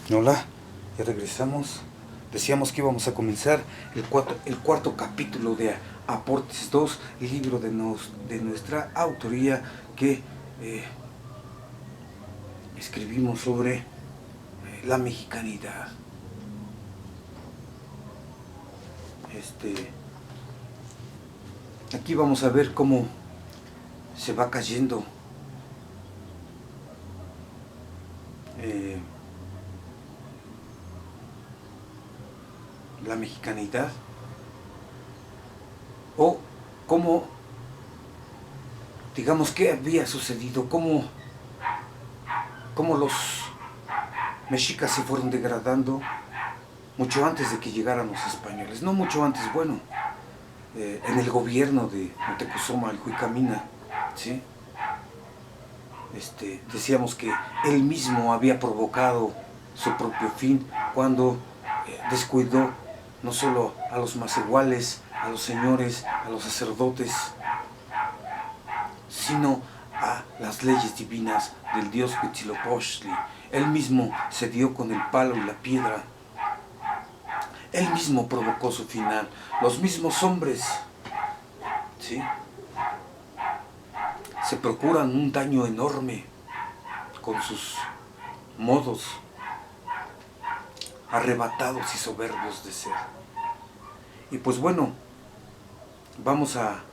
Hola, ya regresamos. Decíamos que íbamos a comenzar el cuarto capítulo de Aportes 2, libro de nuestra autoría que eh, escribimos sobre la mexicanidad. Aquí vamos a ver cómo se va cayendo eh, la mexicanidad, o cómo, digamos, qué había sucedido, cómo los mexicas se fueron degradando mucho antes de que llegaran los españoles. No mucho antes, bueno, en el gobierno de Moctezuma, el Juicamina, ¿sí? Decíamos que él mismo había provocado su propio fin cuando descuidó no solo a los masiguales, a los señores, a los sacerdotes, sino a las leyes divinas del dios Huitzilopochtli. Él mismo se dio con el palo y la piedra. Él mismo provocó su final. Los mismos hombres, ¿sí?, se procuran un daño enorme con sus modos arrebatados y soberbios de ser. Y pues bueno, vamos a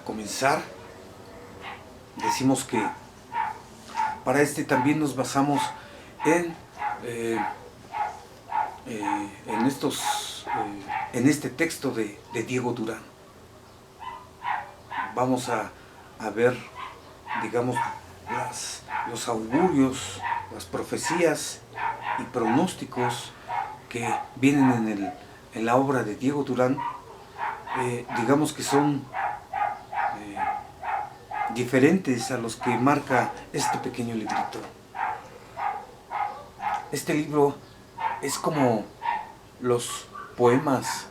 comenzar. Decimos que para también nos basamos en en este texto de Diego Durán. Vamos a ver, digamos, los augurios, las profecías y pronósticos que vienen en la obra de Diego Durán. Digamos que son diferentes a los que marca este pequeño librito. Este libro es como los poemas,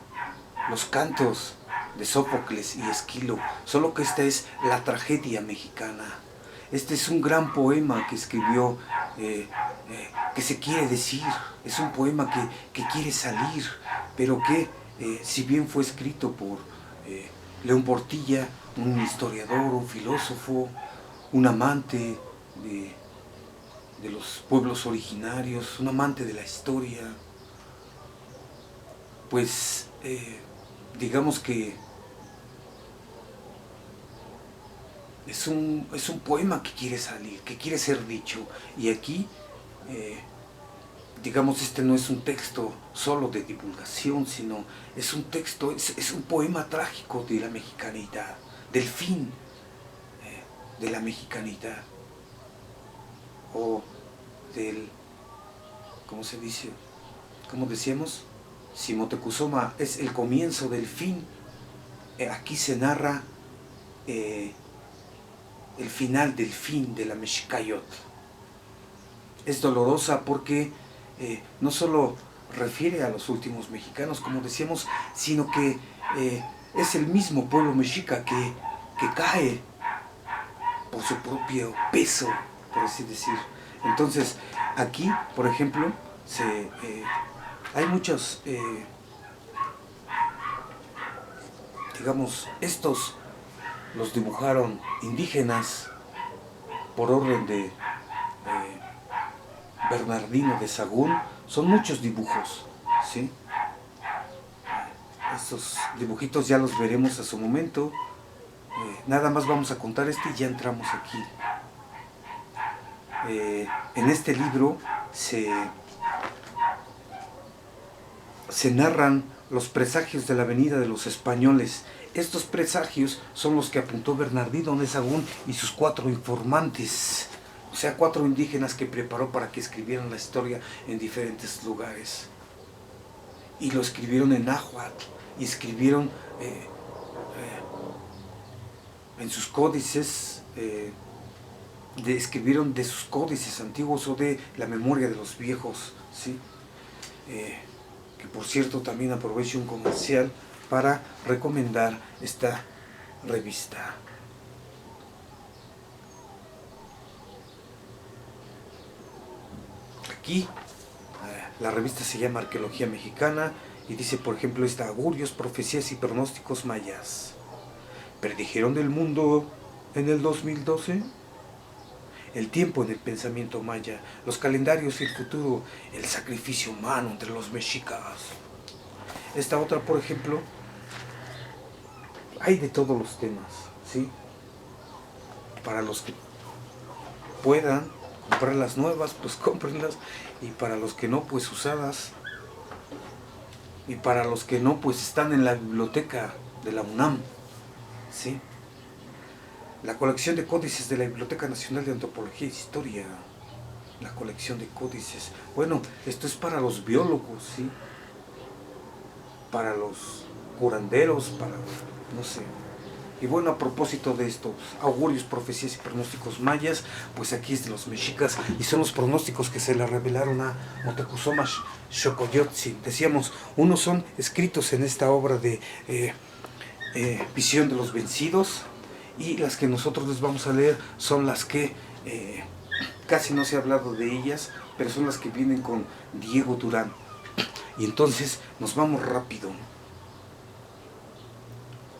los cantos de Sófocles y Esquilo, solo que esta es la tragedia mexicana. Este es un gran poema que escribió, que se quiere decir, es un poema que quiere salir, pero que, si bien fue escrito por León Portilla, un historiador, un filósofo, un amante de los pueblos originarios, un amante de la historia, pues digamos que es un poema que quiere salir, que quiere ser dicho. Y aquí, digamos, no es un texto solo de divulgación, sino es un texto, es un poema trágico de la mexicanidad, del fin de la mexicanidad, o del, ¿cómo se dice? Como decíamos, si Moctezuma es el comienzo del fin, aquí se narra el final del fin de la Mexicayot. Es dolorosa porque no solo refiere a los últimos mexicanos, como decíamos, sino que es el mismo pueblo mexica que cae por su propio peso, por así decir. Entonces, aquí, por ejemplo, hay muchos, digamos, estos los dibujaron indígenas por orden de Bernardino de Sahagún. Son muchos dibujos, ¿sí? Estos dibujitos ya los veremos a su momento. Nada más vamos a contar y ya entramos aquí. En este libro se narran los presagios de la venida de los españoles. Estos presagios son los que apuntó Bernardino de Sahagún y sus 4 informantes, o sea, 4 indígenas que preparó para que escribieran la historia en diferentes lugares. Y lo escribieron en náhuatl, y escribieron en sus códices, escribieron de sus códices antiguos o de la memoria de los viejos, ¿sí? Que por cierto también aprovecho un comercial para recomendar esta revista. Aquí La revista se llama Arqueología Mexicana y dice, por ejemplo, augurios, profecías y pronósticos mayas. ¿Predijeron el mundo en el 2012? El tiempo en el pensamiento maya, los calendarios y el futuro, el sacrificio humano entre los mexicas. Esta otra, por ejemplo, hay de todos los temas, ¿sí? Para los que puedan comprar las nuevas, pues cómprenlas, y para los que no, pues usadas, y para los que no, pues están en la biblioteca de la UNAM, ¿sí? La colección de códices de la Biblioteca Nacional de Antropología e Historia. La colección de códices. Bueno, esto es para los biólogos, ¿sí? Para los curanderos, para, no sé. Y bueno, a propósito de estos augurios, profecías y pronósticos mayas, pues aquí es de los mexicas, y son los pronósticos que se le revelaron a Moctezuma Xocoyotzin. Decíamos, unos son escritos en esta obra de Visión de los Vencidos, y las que nosotros les vamos a leer son las que casi no se ha hablado de ellas, pero son las que vienen con Diego Durán. Y entonces nos vamos rápido.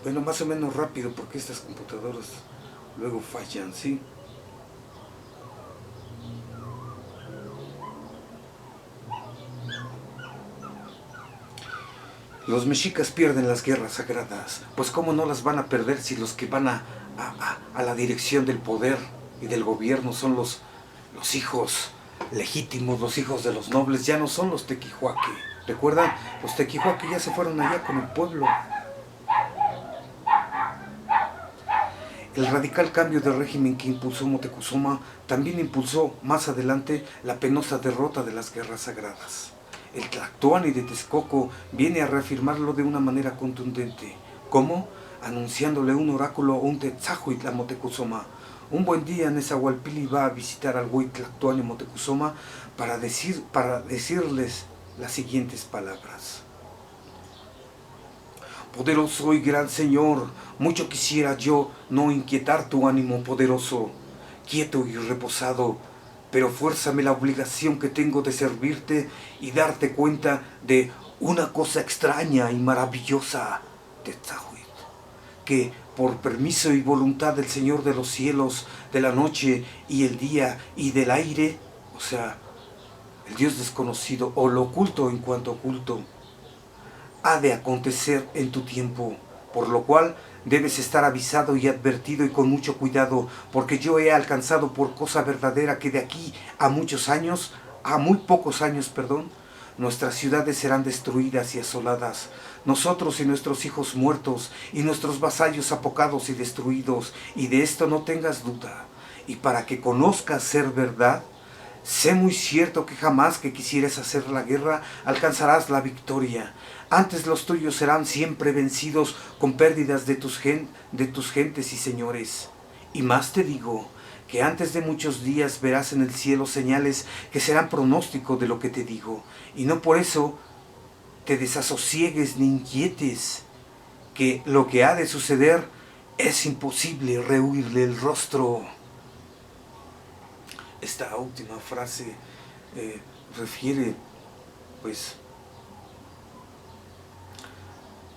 Bueno, más o menos rápido, porque estas computadoras luego fallan, ¿sí? Los mexicas pierden las guerras sagradas, pues cómo no las van a perder si los que van a la dirección del poder y del gobierno son los hijos legítimos, los hijos de los nobles, ya no son los tequihuaque. ¿Recuerdan? Los tequihuaque ya se fueron allá con el pueblo. El radical cambio de régimen que impulsó Moctezuma también impulsó más adelante la penosa derrota de las guerras sagradas. El Tlactoani de Texcoco viene a reafirmarlo de una manera contundente. ¿Cómo? Anunciándole un oráculo o un tetzahuitl a Moctezuma. Un buen día Nezahualpili va a visitar al güey Tlactoani Moctezuma para decirles las siguientes palabras. Poderoso y gran Señor, mucho quisiera yo no inquietar tu ánimo poderoso, quieto y reposado, pero fuérzame la obligación que tengo de servirte y darte cuenta de una cosa extraña y maravillosa, Tetzahuitl, que por permiso y voluntad del Señor de los cielos, de la noche y el día y del aire, o sea, el Dios desconocido o lo oculto en cuanto oculto, ha de acontecer en tu tiempo, por lo cual debes estar avisado y advertido y con mucho cuidado, porque yo he alcanzado por cosa verdadera que de aquí a muchos años, a muy pocos años, nuestras ciudades serán destruidas y asoladas, nosotros y nuestros hijos muertos, y nuestros vasallos apocados y destruidos, y de esto no tengas duda. Y para que conozcas ser verdad, sé muy cierto que jamás que quisieras hacer la guerra alcanzarás la victoria. Antes los tuyos serán siempre vencidos con pérdidas de tus gentes y señores. Y más te digo, que antes de muchos días verás en el cielo señales que serán pronóstico de lo que te digo. Y no por eso te desasosiegues ni inquietes, que lo que ha de suceder es imposible rehuirle el rostro. Esta última frase refiere, pues,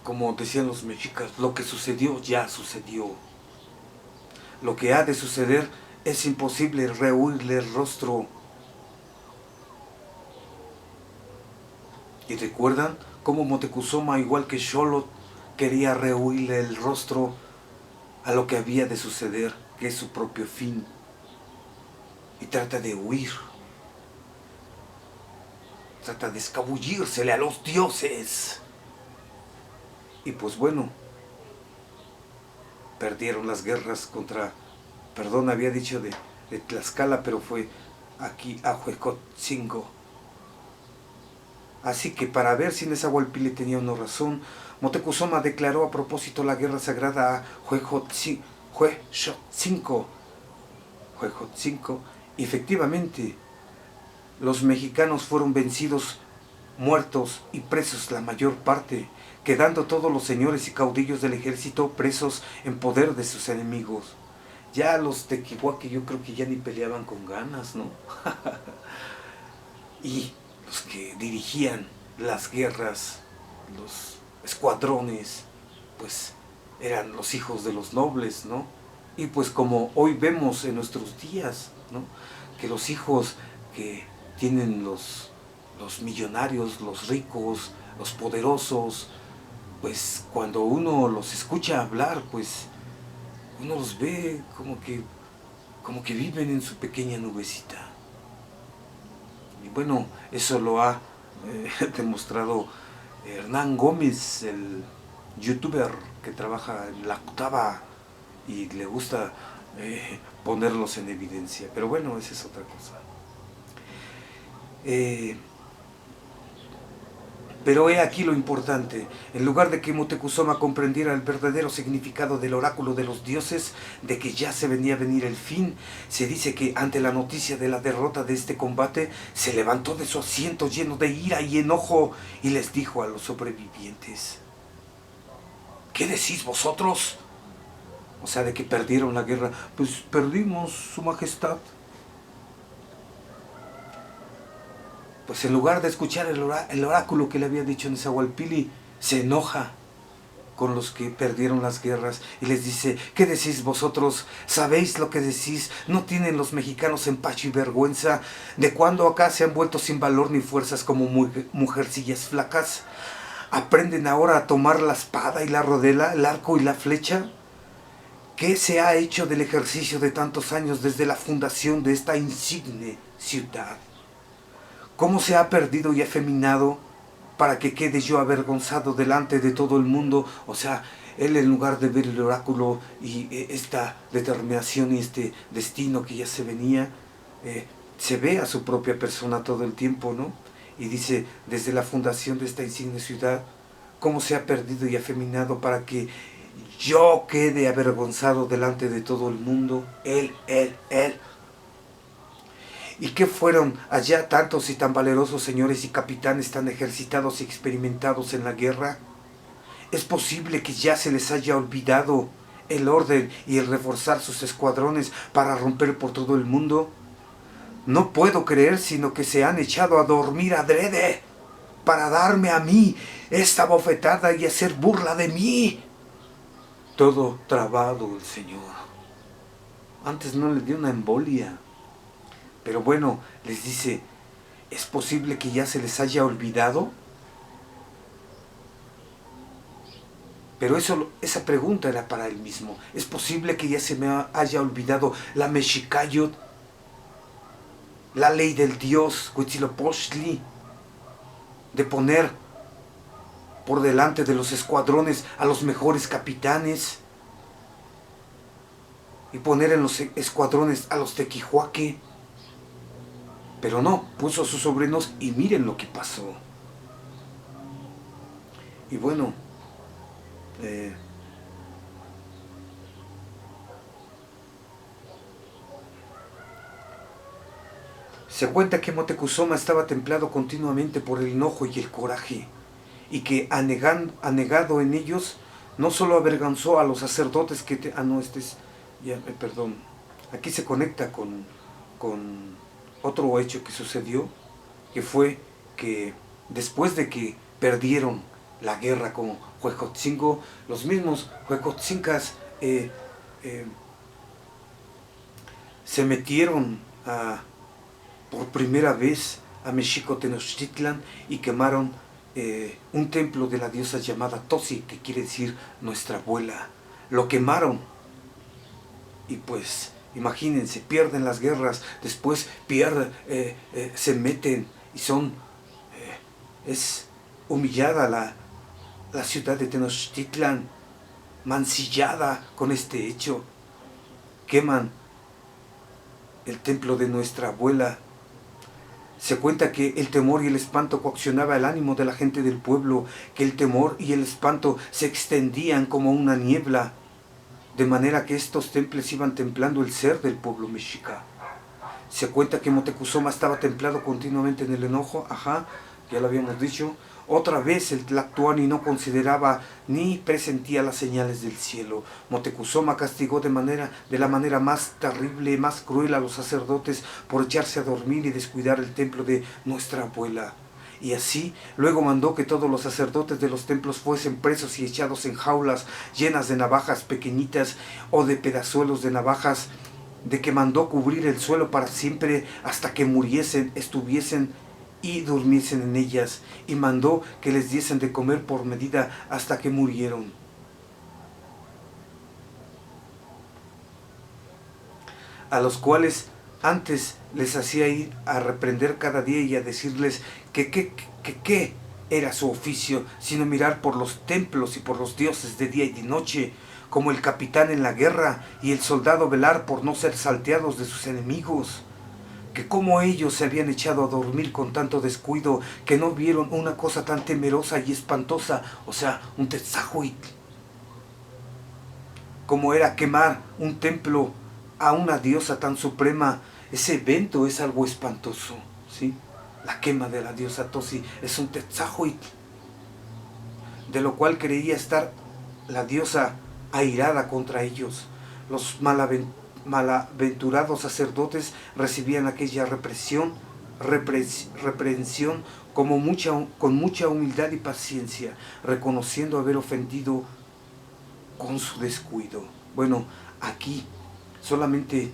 como decían los mexicas, lo que sucedió ya sucedió. Lo que ha de suceder es imposible rehuirle el rostro. ¿Y recuerdan cómo Moctezuma, igual que Xolotl, quería rehuirle el rostro a lo que había de suceder, que es su propio fin? Y trata de huir. Trata de escabullírsele a los dioses. Y pues bueno, perdieron las guerras contra, había dicho de Tlaxcala, pero fue aquí a Huejotzingo. Así que para ver si Nezahualpili tenía una razón, Moctezuma declaró a propósito la guerra sagrada a Huejotzingo. Y efectivamente, los mexicanos fueron vencidos, muertos y presos la mayor parte, quedando todos los señores y caudillos del ejército presos en poder de sus enemigos. Ya los tequihuaque yo creo que ya ni peleaban con ganas, ¿no? Y los que dirigían las guerras, los escuadrones, pues eran los hijos de los nobles, ¿no? Y pues como hoy vemos en nuestros días, ¿no? Que los hijos que tienen los millonarios, los ricos, los poderosos, pues cuando uno los escucha hablar, pues uno los ve como que viven en su pequeña nubecita. Y bueno, eso lo ha demostrado Hernán Gómez, el youtuber que trabaja en La Octava y le gusta ponerlos en evidencia. Pero bueno, esa es otra cosa. Pero he aquí lo importante. En lugar de que Moctezuma comprendiera el verdadero significado del oráculo de los dioses, de que ya se venía a venir el fin, se dice que ante la noticia de la derrota de este combate, se levantó de su asiento lleno de ira y enojo y les dijo a los sobrevivientes: ¿qué decís vosotros? O sea, de que perdieron la guerra. Pues perdimos, su majestad. Pues en lugar de escuchar el oráculo que le había dicho Nezahualpilli, se enoja con los que perdieron las guerras y les dice: ¿qué decís vosotros? ¿Sabéis lo que decís? ¿No tienen los mexicanos empacho y vergüenza? ¿De cuándo acá se han vuelto sin valor ni fuerzas como mujercillas flacas? ¿Aprenden ahora a tomar la espada y la rodela, el arco y la flecha? ¿Qué se ha hecho del ejercicio de tantos años desde la fundación de esta insigne ciudad? ¿Cómo se ha perdido y afeminado para que quede yo avergonzado delante de todo el mundo? O sea, él, en lugar de ver el oráculo y esta determinación y este destino que ya se venía, se ve a su propia persona todo el tiempo, ¿no? Y dice: desde la fundación de esta insigne ciudad, ¿cómo se ha perdido y afeminado para que yo quede avergonzado delante de todo el mundo? Él. ¿Y qué fueron allá tantos y tan valerosos señores y capitanes tan ejercitados y experimentados en la guerra? ¿Es posible que ya se les haya olvidado el orden y el reforzar sus escuadrones para romper por todo el mundo? No puedo creer sino que se han echado a dormir adrede para darme a mí esta bofetada y hacer burla de mí. Todo trabado el señor. Antes no le dio una embolia. Pero bueno, les dice: ¿es posible que ya se les haya olvidado? Pero esa pregunta era para él mismo. ¿Es posible que ya se me haya olvidado la Mexicayot, la ley del dios Huitzilopochtli, de poner por delante de los escuadrones a los mejores capitanes y poner en los escuadrones a los tequihuaque? Pero no, puso a sus sobrinos y miren lo que pasó. Y bueno, se cuenta que Moctezuma estaba templado continuamente por el enojo y el coraje, y que anegado en ellos, no solo avergonzó a los sacerdotes que... perdón, aquí se conecta con otro hecho que sucedió, que fue que después de que perdieron la guerra con Huejotzingo, los mismos Huejotzincas se metieron por primera vez a Mexico Tenochtitlan y quemaron un templo de la diosa llamada Tosi, que quiere decir nuestra abuela. Lo quemaron y pues imagínense, pierden las guerras, después se meten y es humillada la ciudad de Tenochtitlan, mancillada con este hecho. Queman el templo de nuestra abuela. Se cuenta que el temor y el espanto coaccionaba el ánimo de la gente del pueblo, que el temor y el espanto se extendían como una niebla, de manera que estos templos iban templando el ser del pueblo mexica. Se cuenta que Moctezuma estaba templado continuamente en el enojo, ya lo habíamos dicho. Otra vez el Tlactuani no consideraba ni presentía las señales del cielo. Moctezuma castigó de la manera más terrible, más cruel a los sacerdotes por echarse a dormir y descuidar el templo de nuestra abuela. Y así luego mandó que todos los sacerdotes de los templos fuesen presos y echados en jaulas llenas de navajas pequeñitas o de pedazuelos de navajas, de que mandó cubrir el suelo para siempre hasta que muriesen, estuviesen y durmiesen en ellas, y mandó que les diesen de comer por medida hasta que murieron. A los cuales antes les hacía ir a reprender cada día y a decirles que qué era su oficio, sino mirar por los templos y por los dioses de día y de noche, como el capitán en la guerra y el soldado velar por no ser salteados de sus enemigos, que como ellos se habían echado a dormir con tanto descuido que no vieron una cosa tan temerosa y espantosa, o sea, un Tetzahuitl, como era quemar un templo a una diosa tan suprema. Ese evento es algo espantoso, ¿sí? La quema de la diosa Tosi es un Tetzahuitl, de lo cual creía estar la diosa airada contra ellos. Los malaventurados sacerdotes recibían aquella reprehensión con mucha humildad y paciencia, reconociendo haber ofendido con su descuido. Bueno, aquí solamente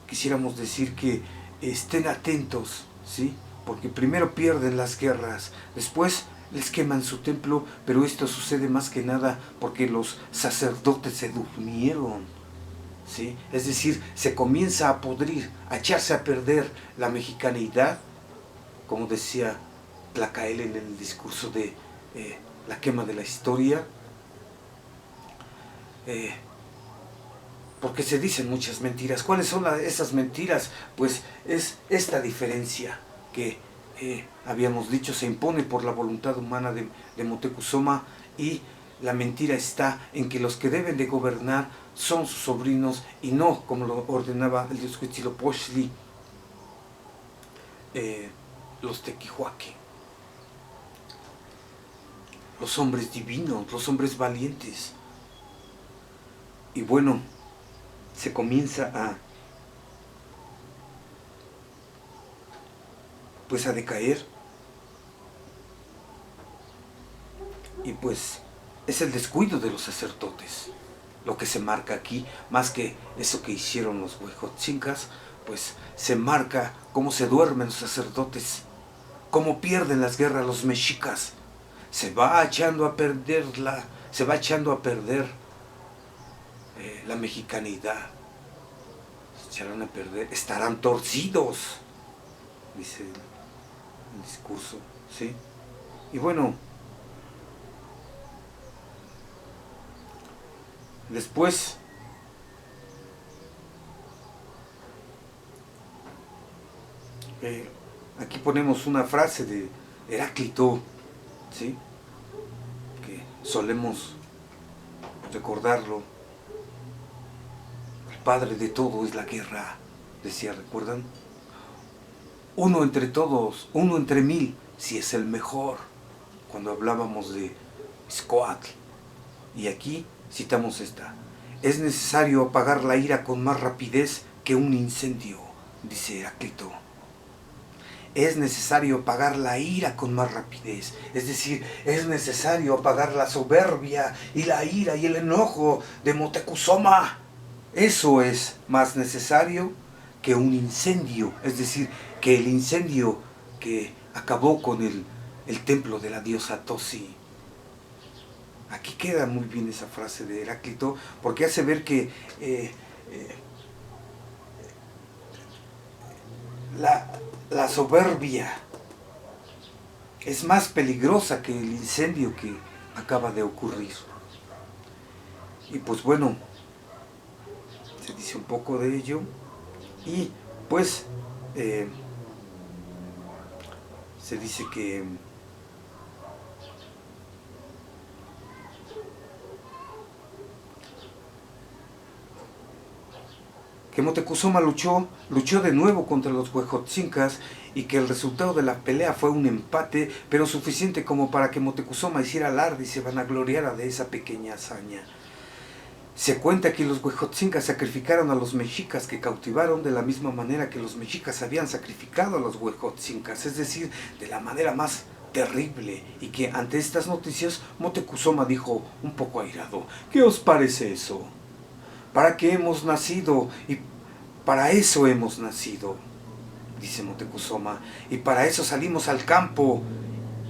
quisiéramos decir que estén atentos, ¿sí? Porque primero pierden las guerras, después les queman su templo, pero esto sucede más que nada porque los sacerdotes se durmieron, ¿sí? Es decir, se comienza a podrir, a echarse a perder la mexicanidad, como decía Tlacael en el discurso de la quema de la historia, porque se dicen muchas mentiras. ¿Cuáles son esas mentiras? Pues es esta diferencia que habíamos dicho, se impone por la voluntad humana de Moctezuma, y la mentira está en que los que deben de gobernar son sus sobrinos y no como lo ordenaba el dios Huitzilopochtli, los Tequihuaque, los hombres divinos, los hombres valientes. Y bueno, se comienza a decaer, y pues es el descuido de los sacerdotes lo que se marca aquí, más que eso que hicieron los huejotzincas. Pues se marca cómo se duermen los sacerdotes, cómo pierden las guerras los mexicas. Se va echando a perder la mexicanidad. Se echarán a perder, estarán torcidos, dice el discurso, ¿sí? Y bueno, después aquí ponemos una frase de Heráclito, ¿sí? Que solemos recordarlo. El padre de todo es la guerra, decía, ¿recuerdan? Uno entre todos, uno entre mil, si es el mejor, cuando hablábamos de Xcoatl. Y aquí citamos esta: es necesario apagar la ira con más rapidez que un incendio, dice Heráclito. Es necesario apagar la ira con más rapidez, es decir, es necesario apagar la soberbia y la ira y el enojo de Moctezuma. Eso es más necesario que un incendio, es decir, que el incendio que acabó con el templo de la diosa Tosi. Aquí queda muy bien esa frase de Heráclito, porque hace ver que la soberbia es más peligrosa que el incendio que acaba de ocurrir. Y pues bueno, se dice un poco de ello, y pues se dice que Moctezuma luchó de nuevo contra los huejotzincas, y que el resultado de la pelea fue un empate, pero suficiente como para que Moctezuma hiciera alarde y se vanagloriara de esa pequeña hazaña. Se cuenta que los huejotzincas sacrificaron a los mexicas que cautivaron de la misma manera que los mexicas habían sacrificado a los huejotzincas, es decir, de la manera más terrible, y que ante estas noticias Moctezuma dijo un poco airado: ¿qué os parece eso? ¿Para qué hemos nacido? Y para eso hemos nacido, dice Moctezuma, y para eso salimos al campo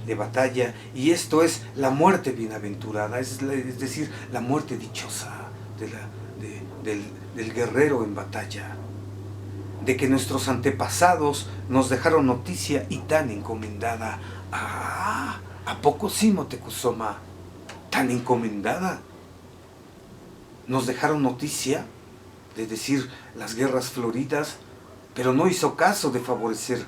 de batalla, y esto es la muerte bienaventurada, es decir, la muerte dichosa del guerrero en batalla, de que nuestros antepasados nos dejaron noticia y tan encomendada. Ah, ¿a poco sí, Moctezuma? ¿Tan encomendada? Nos dejaron noticia de decir las guerras floridas, pero no hizo caso de favorecer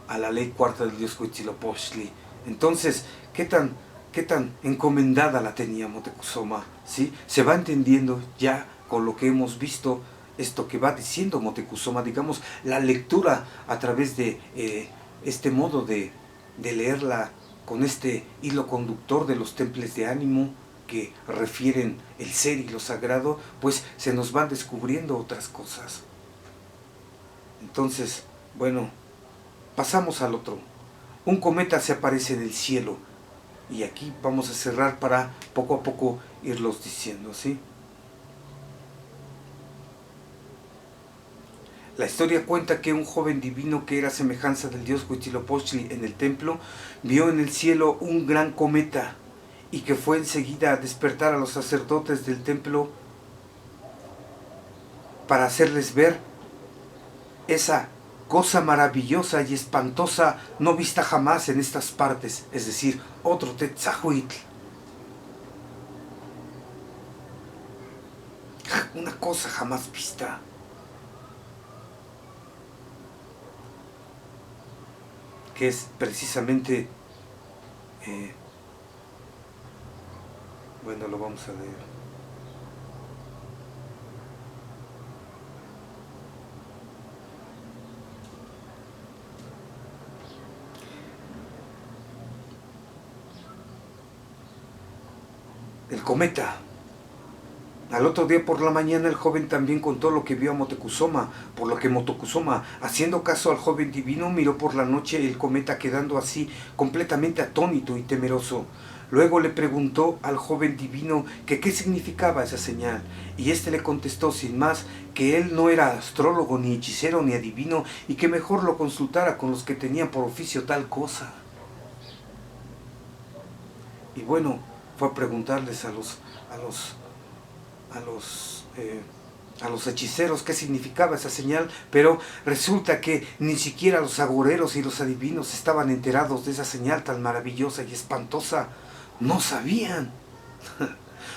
a la ley cuarta del dios Huitzilopochtli. Entonces, ¿qué tan encomendada la tenía Moctezuma? ¿Sí? Se va entendiendo ya con lo que hemos visto, esto que va diciendo Moctezuma, digamos, la lectura a través de este modo de leerla con este hilo conductor de los templos de ánimo que refieren el ser y lo sagrado, pues se nos van descubriendo otras cosas. Entonces, bueno, pasamos al otro. Un cometa se aparece en el cielo, y aquí vamos a cerrar para poco a poco irlos diciendo, ¿sí? La historia cuenta que un joven divino que era semejanza del dios Huitzilopochtli en el templo, vio en el cielo un gran cometa, y que fue enseguida a despertar a los sacerdotes del templo para hacerles ver esa cosa maravillosa y espantosa no vista jamás en estas partes, es decir, otro Tetzahuitl. Una cosa jamás vista. Que es precisamente, bueno, lo vamos a leer. El cometa. Al otro día por la mañana el joven también contó lo que vio a Moctezuma, por lo que Moctezuma, haciendo caso al joven divino, miró por la noche el cometa, quedando así completamente atónito y temeroso. Luego le preguntó al joven divino que qué significaba esa señal, y éste le contestó sin más que él no era astrólogo, ni hechicero, ni adivino, y que mejor lo consultara con los que tenían por oficio tal cosa. Y bueno, fue a preguntarles a los hechiceros qué significaba esa señal, pero resulta que ni siquiera los agoreros y los adivinos estaban enterados de esa señal tan maravillosa y espantosa. No sabían.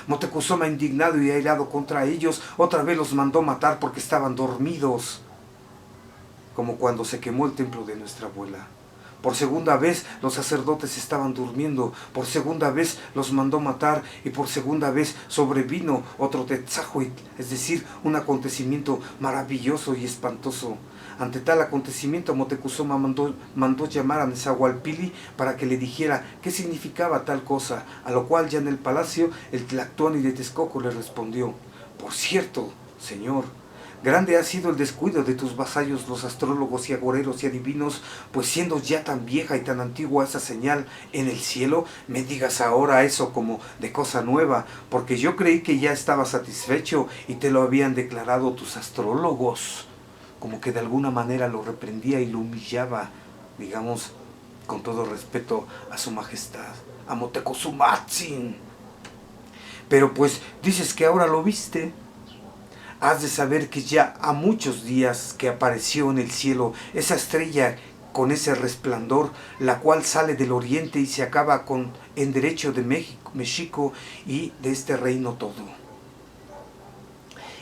Moctezuma, indignado y airado contra ellos, otra vez los mandó matar porque estaban dormidos, como cuando se quemó el templo de nuestra abuela. Por segunda vez los sacerdotes estaban durmiendo, por segunda vez los mandó matar, y por segunda vez sobrevino otro Tetzahuitl, es decir, un acontecimiento maravilloso y espantoso. Ante tal acontecimiento Moctezuma mandó llamar a Nezahualpilli para que le dijera qué significaba tal cosa, a lo cual ya en el palacio el Tlactuani de Texcoco le respondió: por cierto, señor, grande ha sido el descuido de tus vasallos los astrólogos y agoreros y adivinos, pues siendo ya tan vieja y tan antigua esa señal en el cielo, me digas ahora eso como de cosa nueva, porque yo creí que ya estaba satisfecho y te lo habían declarado tus astrólogos. Como que de alguna manera lo reprendía y lo humillaba, digamos, con todo respeto a su majestad, a Moctezumatzin. Pero pues dices que ahora lo viste. Has de saber que ya ha muchos días que apareció en el cielo esa estrella con ese resplandor, la cual sale del oriente y se acaba en derecho de México y de este reino todo.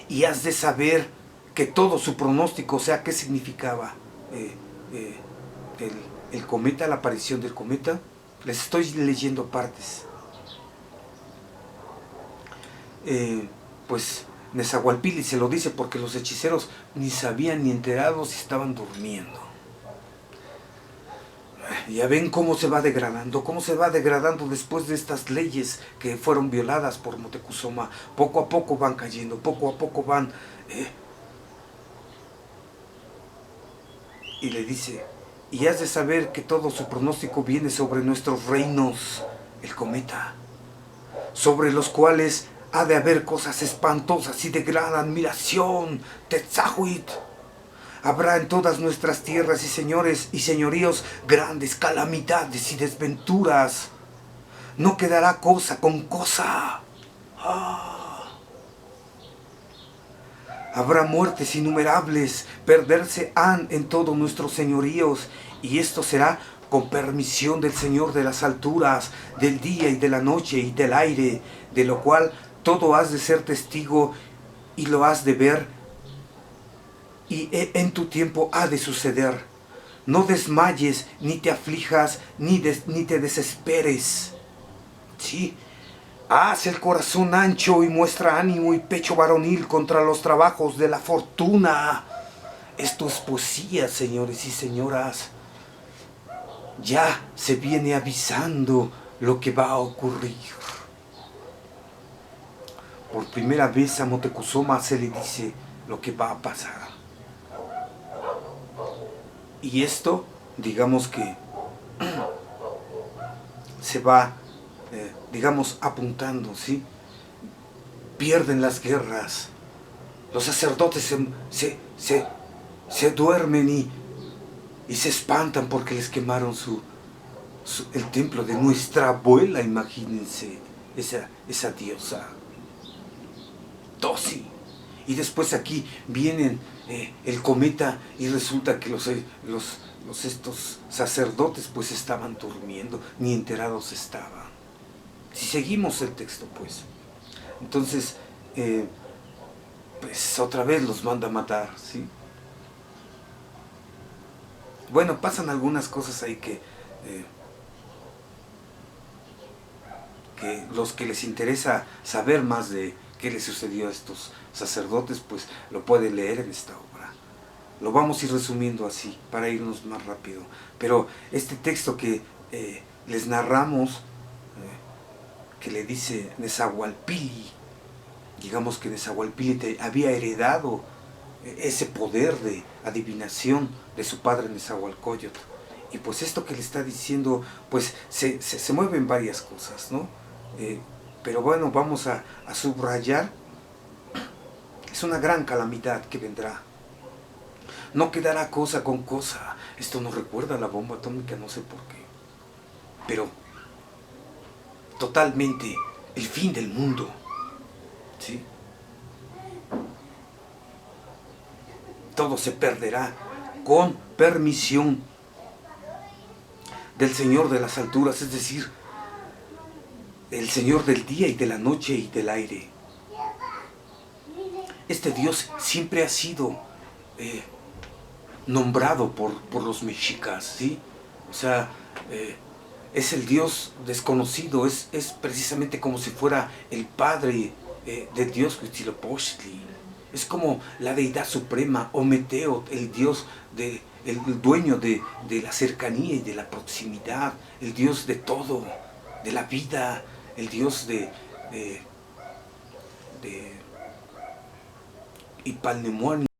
Y has de saber que todo su pronóstico, o sea, ¿qué significaba el cometa, la aparición del cometa? Les estoy leyendo partes. Pues Nezahualpilli se lo dice porque los hechiceros ni sabían ni enterados y estaban durmiendo. Ya ven cómo se va degradando después de estas leyes que fueron violadas por Moctezuma. Poco a poco van cayendo, poco a poco van... y le dice, y has de saber que todo su pronóstico viene sobre nuestros reinos, el cometa, sobre los cuales ha de haber cosas espantosas y de gran admiración, Tetzahuit. Habrá en todas nuestras tierras y señores y señoríos grandes calamidades y desventuras. No quedará cosa con cosa. Habrá muertes innumerables, perderse han en todos nuestros señoríos, y esto será con permisión del Señor de las alturas, del día y de la noche y del aire, de lo cual todo has de ser testigo y lo has de ver, y en tu tiempo ha de suceder. No desmayes, ni te aflijas, ni te desesperes. Sí, haz el corazón ancho y muestra ánimo y pecho varonil contra los trabajos de la fortuna. Esto es poesía, señores y señoras. Ya se viene avisando lo que va a ocurrir. Por primera vez a Moctezuma se le dice lo que va a pasar. Y esto, digamos que se va, digamos, apuntando, ¿sí? Pierden las guerras. Los sacerdotes se duermen y se espantan porque les quemaron el templo de nuestra abuela, imagínense, esa diosa. Tosi. Y después aquí vienen el cometa y resulta que estos sacerdotes pues estaban durmiendo, ni enterados estaban. Si seguimos el texto pues, entonces pues otra vez los manda a matar, ¿sí? Bueno, pasan algunas cosas ahí que los que les interesa saber más de qué le sucedió a estos sacerdotes, pues lo pueden leer en esta obra. Lo vamos a ir resumiendo así, para irnos más rápido. Pero este texto que les narramos, que le dice Nezahualpilli, digamos que Nezahualpilli había heredado ese poder de adivinación de su padre Nezahualcóyotl. Y pues esto que le está diciendo, pues se mueven varias cosas, ¿no? Pero bueno, vamos a subrayar. Es una gran calamidad que vendrá. No quedará cosa con cosa. Esto nos recuerda a la bomba atómica, no sé por qué. Pero totalmente el fin del mundo. ¿Sí? Todo se perderá con permisión del Señor de las alturas, es decir, el Señor del día y de la noche y del aire. Este Dios siempre ha sido nombrado por los mexicas, ¿sí? O sea, es el Dios desconocido, es precisamente como si fuera el Padre de Dios, Huitzilopochtli. Es como la deidad suprema, Ometeotl, el Dios, el dueño de la cercanía y de la proximidad, el Dios de todo, de la vida, el Dios de Ipalnemoani.